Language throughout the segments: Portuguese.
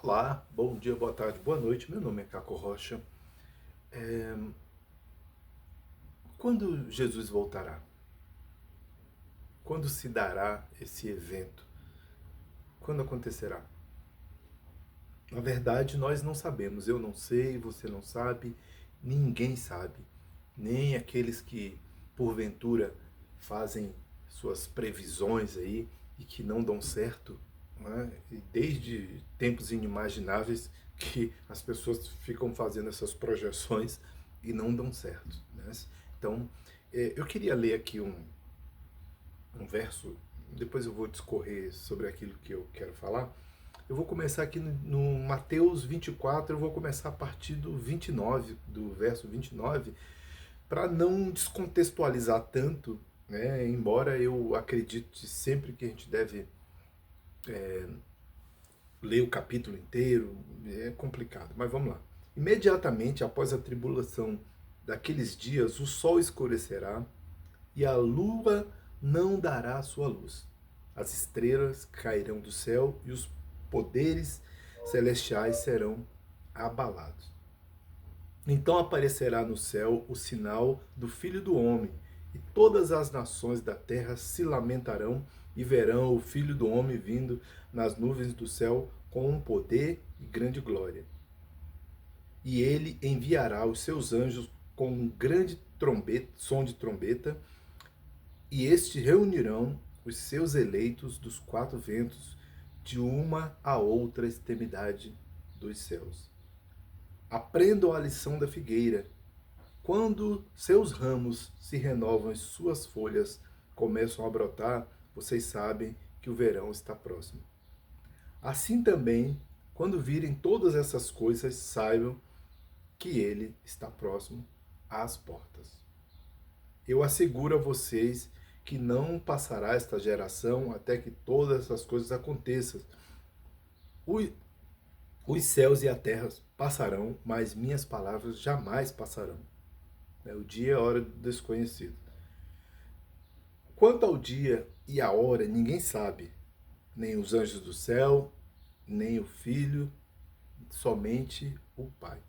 Olá, bom dia, boa tarde, boa noite. Meu nome é Caco Rocha. É, Quando Jesus voltará? Quando se dará esse evento? Quando acontecerá? Na verdade, nós não sabemos. Eu não sei, você não sabe, ninguém sabe. Nem aqueles que, porventura, fazem suas previsões aí e que não dão certo, né? E desde tempos inimagináveis que as pessoas ficam fazendo essas projeções e não dão certo, né? Então, eu queria ler aqui um verso, depois eu vou discorrer sobre aquilo que eu quero falar. Eu vou começar aqui no Mateus 24, eu vou começar a partir do 29, do verso 29, para não descontextualizar tanto, né? Embora eu acredite sempre que a gente deve ler o capítulo inteiro, é complicado, mas vamos lá. Imediatamente após a tribulação daqueles dias, o sol escurecerá e a lua não dará sua luz. As estrelas cairão do céu e os poderes celestiais serão abalados. Então aparecerá no céu o sinal do Filho do Homem, e todas as nações da terra se lamentarão e verão o Filho do Homem vindo nas nuvens do céu com um poder e grande glória. E ele enviará os seus anjos com um grande som de trombeta, e estes reunirão os seus eleitos dos quatro ventos, de uma a outra extremidade dos céus. Aprendam a lição da figueira. Quando seus ramos se renovam e suas folhas começam a brotar, vocês sabem que o verão está próximo. Assim também, quando virem todas essas coisas, saibam que ele está próximo às portas. Eu asseguro a vocês que não passará esta geração até que todas essas coisas aconteçam. Os céus e a terra passarão, mas minhas palavras jamais passarão. O dia é a hora do desconhecido. Quanto ao dia e a hora, ninguém sabe, nem os anjos do céu, nem o Filho, somente o Pai.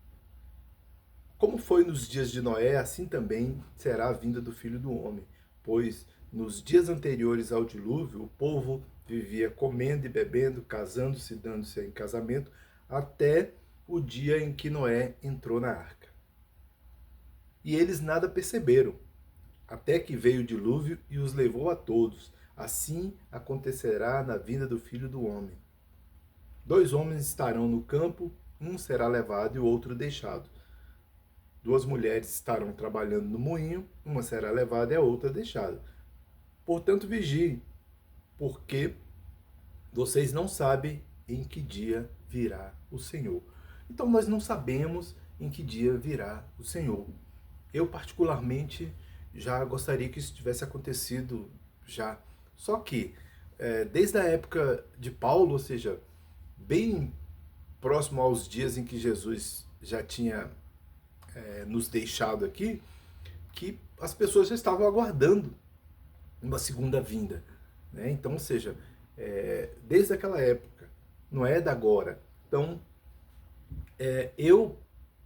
Como foi nos dias de Noé, assim também será a vinda do Filho do Homem, pois nos dias anteriores ao dilúvio, o povo vivia comendo e bebendo, casando-se e dando-se em casamento, até o dia em que Noé entrou na arca. E eles nada perceberam, até que veio o dilúvio e os levou a todos. Assim acontecerá na vinda do Filho do Homem. Dois homens estarão no campo, um será levado e o outro deixado. Duas mulheres estarão trabalhando no moinho, uma será levada e a outra deixada. Portanto, vigiem, porque vocês não sabem em que dia virá o Senhor. Então, nós não sabemos em que dia virá o Senhor. Eu, particularmente, já gostaria que isso tivesse acontecido já. Só que, desde a época de Paulo, ou seja, bem próximo aos dias em que Jesus já tinha nos deixado aqui, que as pessoas já estavam aguardando uma segunda vinda. Né? Então, ou seja, desde aquela época, não é da agora. Então, eu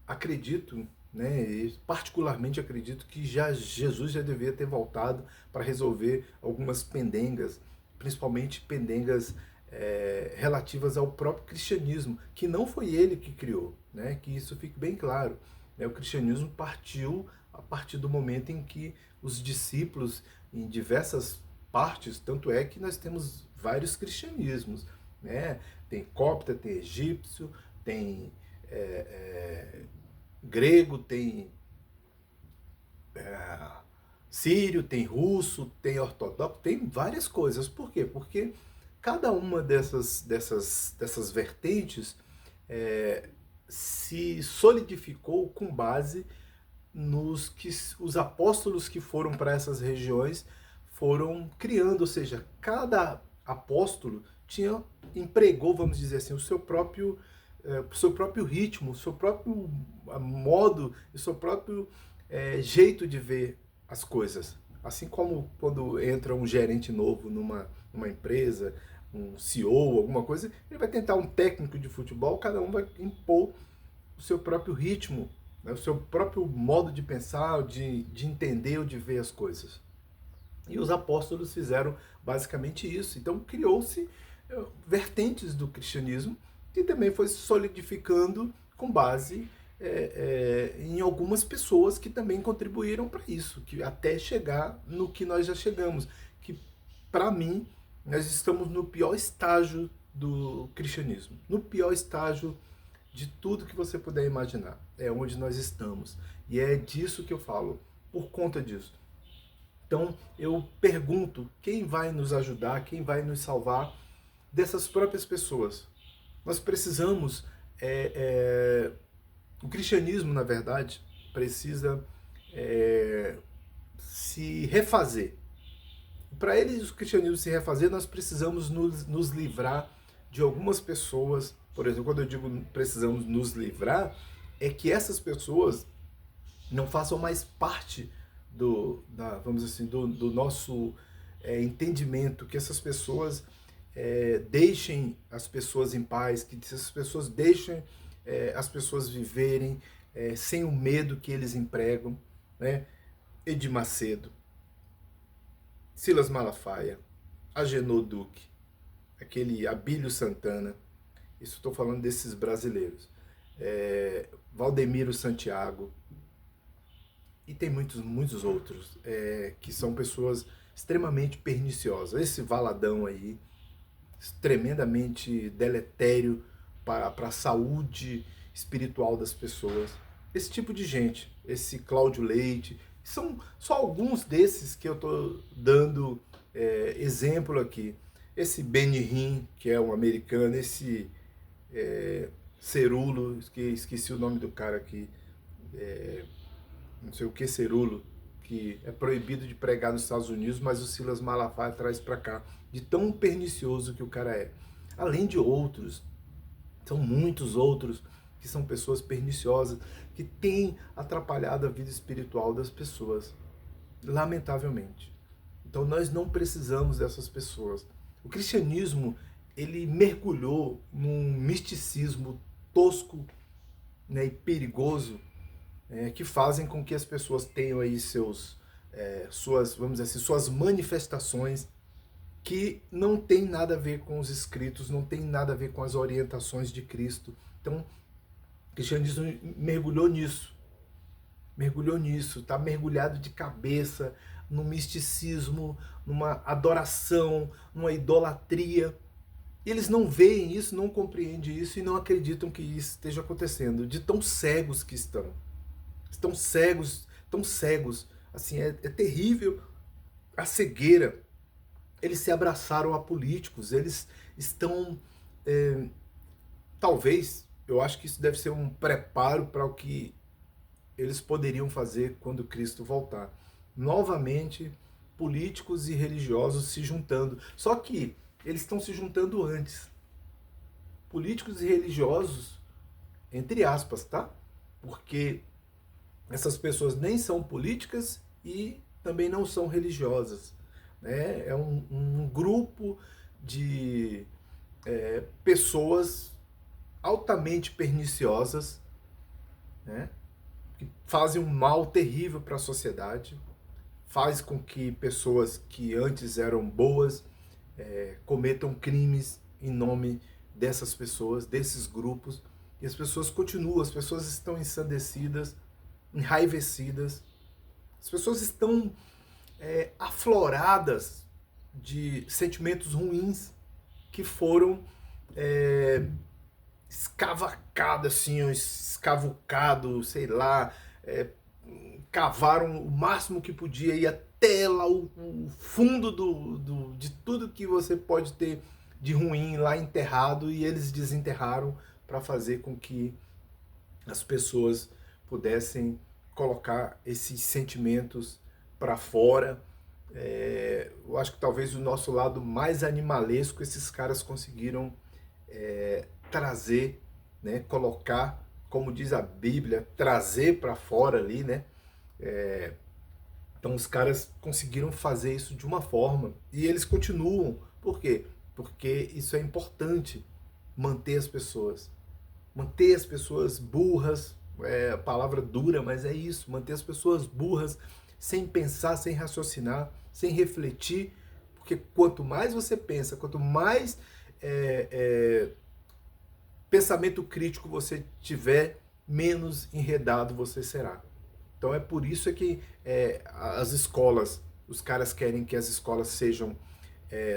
acredito, né, particularmente acredito que Jesus já devia ter voltado para resolver algumas pendengas, principalmente pendengas relativas ao próprio cristianismo, que não foi ele que criou, né, que isso fique bem claro. Né, o cristianismo partiu a partir do momento em que os discípulos, em diversas partes, tanto é que nós temos vários cristianismos, né? Tem copta, tem egípcio, tem grego, tem sírio, tem russo, tem ortodoxo, tem várias coisas. Por quê? Porque cada uma dessas vertentes se solidificou com base nos que os apóstolos que foram para essas regiões foram criando, ou seja, cada apóstolo empregou, vamos dizer assim, o seu próprio ritmo, o seu próprio modo, o seu próprio jeito de ver as coisas. Assim como quando entra um gerente novo numa empresa, um CEO, alguma coisa, ele vai tentar um técnico de futebol, cada um vai impor o seu próprio ritmo, né, o seu próprio modo de pensar, de entender ou de ver as coisas. E os apóstolos fizeram basicamente isso. Então criou-se vertentes do cristianismo que também foi se solidificando com base em algumas pessoas que também contribuíram para isso, que até chegar no que nós já chegamos, que para mim nós estamos no pior estágio do cristianismo, no pior estágio de tudo que você puder imaginar, é onde nós estamos. E é disso que eu falo, por conta disso. Então eu pergunto, quem vai nos ajudar, quem vai nos salvar dessas próprias pessoas? Nós precisamos, o cristianismo, na verdade, precisa se refazer. Para ele, o cristianismo se refazer, nós precisamos nos livrar de algumas pessoas. Por exemplo, quando eu digo precisamos nos livrar, é que essas pessoas não façam mais parte vamos dizer assim, do nosso entendimento, que essas pessoas deixem as pessoas em paz, que essas pessoas deixem as pessoas viverem sem o medo que eles empregam, né? Edir Macedo, Silas Malafaia, Agenor Duque, aquele Abílio Santana, isso estou falando desses brasileiros, Valdemiro Santiago, e tem muitos outros, que são pessoas extremamente perniciosas. Esse Valadão aí, tremendamente deletério para a saúde espiritual das pessoas. Esse tipo de gente, esse Cláudio Leite, são só alguns desses que eu estou dando exemplo aqui. Esse Benihim, que é um americano, esse Cerulo, esqueci o nome do cara aqui, não sei o que Cerulo, que é proibido de pregar nos Estados Unidos, mas o Silas Malafaia traz para cá, de tão pernicioso que o cara é. Além de outros, são muitos outros que são pessoas perniciosas, que têm atrapalhado a vida espiritual das pessoas, lamentavelmente. Então nós não precisamos dessas pessoas. O cristianismo, ele mergulhou num misticismo tosco, né, e perigoso, que fazem com que as pessoas tenham aí suas, vamos dizer assim, suas manifestações que não tem nada a ver com os escritos, não tem nada a ver com as orientações de Cristo. Então, o cristianismo mergulhou nisso, está mergulhado de cabeça no misticismo, numa adoração, numa idolatria. E eles não veem isso, não compreendem isso e não acreditam que isso esteja acontecendo, de tão cegos que estão. Estão cegos, tão cegos, assim, é terrível a cegueira. Eles se abraçaram a políticos, eles estão, talvez, eu acho que isso deve ser um preparo para o que eles poderiam fazer quando Cristo voltar. Novamente, políticos e religiosos se juntando, só que eles estão se juntando antes. Políticos e religiosos, entre aspas, tá? Porque essas pessoas nem são políticas e também não são religiosas. Né? É um grupo de pessoas altamente perniciosas, né? Que fazem um mal terrível para a sociedade, faz com que pessoas que antes eram boas cometam crimes em nome dessas pessoas, desses grupos, e as pessoas continuam, as pessoas estão ensandecidas, enraivecidas, as pessoas estão afloradas de sentimentos ruins que foram escavacados, assim, escavucados, sei lá, cavaram o máximo que podia ir até lá o fundo de tudo que você pode ter de ruim lá enterrado, e eles desenterraram para fazer com que as pessoas pudessem colocar esses sentimentos para fora. Eu acho que talvez o nosso lado mais animalesco esses caras conseguiram trazer, né, colocar, como diz a Bíblia, trazer para fora ali, né? Então os caras conseguiram fazer isso de uma forma, e eles continuam. Por quê? porque isso é importante, manter as pessoas. Manter as pessoas burras, é a palavra dura, mas é isso, manter as pessoas burras, sem pensar, sem raciocinar, sem refletir, porque quanto mais você pensa, quanto mais pensamento crítico você tiver, menos enredado você será. Então é por isso que as escolas, os caras querem que as escolas sejam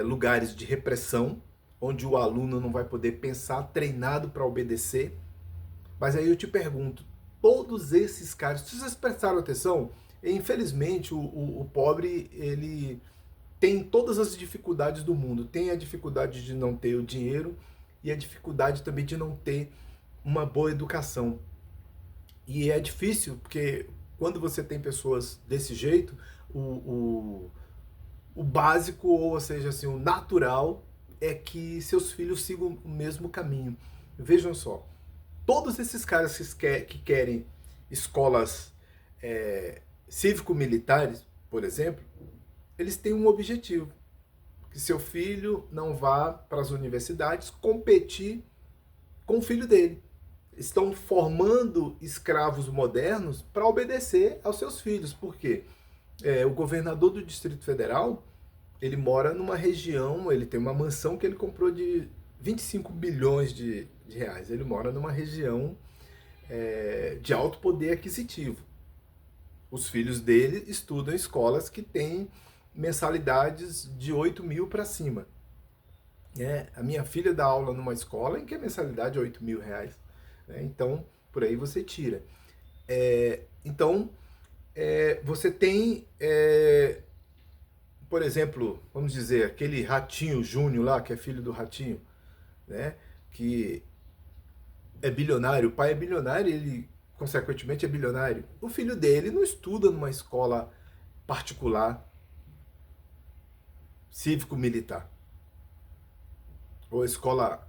lugares de repressão, onde o aluno não vai poder pensar, treinado para obedecer. Mas aí eu te pergunto, todos esses caras, se vocês prestaram atenção, infelizmente o pobre, ele tem todas as dificuldades do mundo. Tem a dificuldade de não ter o dinheiro e a dificuldade também de não ter uma boa educação. E é difícil, porque quando você tem pessoas desse jeito, o básico, ou seja, assim, o natural, é que seus filhos sigam o mesmo caminho. Vejam só, todos esses caras que querem escolas cívico-militares, por exemplo, eles têm um objetivo, que seu filho não vá para as universidades competir com o filho dele. Estão formando escravos modernos para obedecer aos seus filhos. Por quê? O governador do Distrito Federal, ele mora numa região, ele tem uma mansão que ele comprou de 25 bilhões de reais. Ele mora numa região de alto poder aquisitivo. Os filhos dele estudam em escolas que têm mensalidades de 8 mil para cima. A minha filha dá aula numa escola em que a mensalidade é 8 mil reais. Então, por aí você tira. Então, você tem, por exemplo, vamos dizer, aquele Ratinho Júnior lá, que é filho do Ratinho, né, que é bilionário, o pai é bilionário, ele, consequentemente, é bilionário. O filho dele não estuda numa escola particular, cívico-militar, ou escola,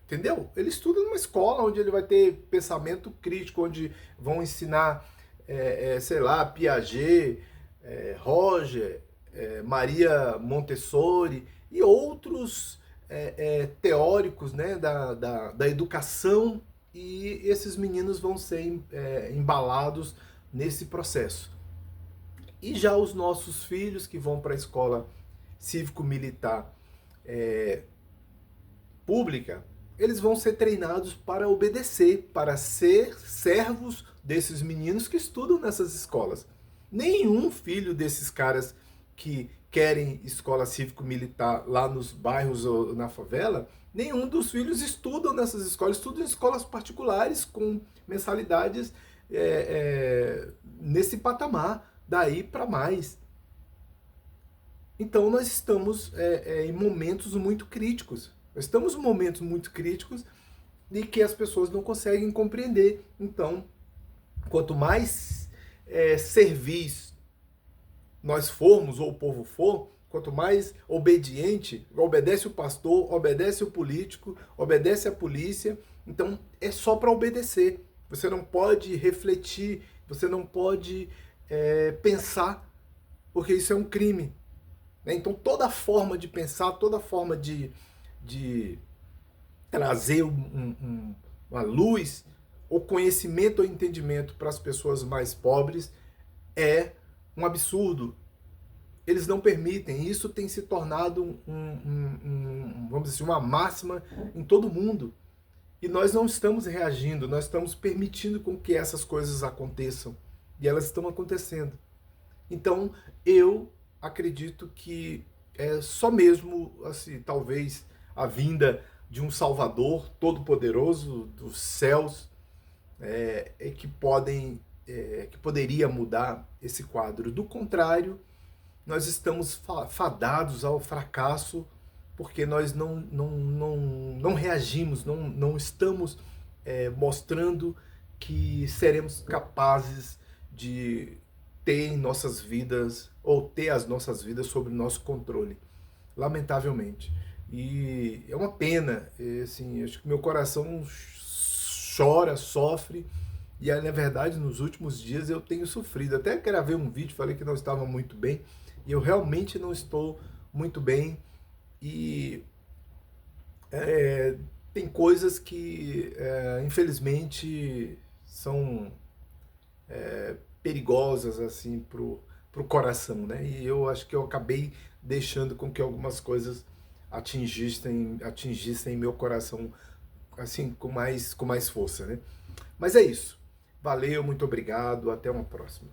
entendeu? Ele estuda numa escola onde ele vai ter pensamento crítico, onde vão ensinar, sei lá, Piaget, Roger, Maria Montessori e outros teóricos, né, da educação, e esses meninos vão ser embalados nesse processo. E já os nossos filhos que vão para a escola cívico-militar pública, eles vão ser treinados para obedecer, para ser servos desses meninos que estudam nessas escolas. Nenhum filho desses caras que querem escola cívico-militar lá nos bairros ou na favela, nenhum dos filhos estudam nessas escolas, estudam em escolas particulares com mensalidades nesse patamar, daí para mais. Então nós estamos em momentos muito críticos. Nós estamos em momentos muito críticos e que as pessoas não conseguem compreender. Então, quanto mais servis nós formos, ou o povo for, quanto mais obediente, obedece o pastor, obedece o político, obedece a polícia, então é só para obedecer. Você não pode refletir, você não pode pensar, porque isso é um crime. Então toda forma de pensar, toda forma de trazer uma luz, ou conhecimento ou entendimento para as pessoas mais pobres é um absurdo. Eles não permitem. Isso tem se tornado vamos dizer, uma máxima em todo mundo. E nós não estamos reagindo, nós estamos permitindo com que essas coisas aconteçam. E elas estão acontecendo. Então, eu acredito que é só mesmo, assim, talvez a vinda de um Salvador todo-poderoso dos céus que poderia mudar esse quadro. Do contrário, nós estamos fadados ao fracasso, porque nós não reagimos, não estamos mostrando que seremos capazes de ter em nossas vidas, ou ter as nossas vidas sob nosso controle, lamentavelmente. E é uma pena, assim, acho que meu coração chora, sofre, e na verdade nos últimos dias eu tenho sofrido. Até gravei um vídeo, falei que não estava muito bem, e eu realmente não estou muito bem, E tem coisas que, infelizmente, são perigosas assim pro coração, né? E eu acho que eu acabei deixando com que algumas coisas atingissem meu coração assim com mais força, né? Mas é isso. Valeu, muito obrigado, até uma próxima.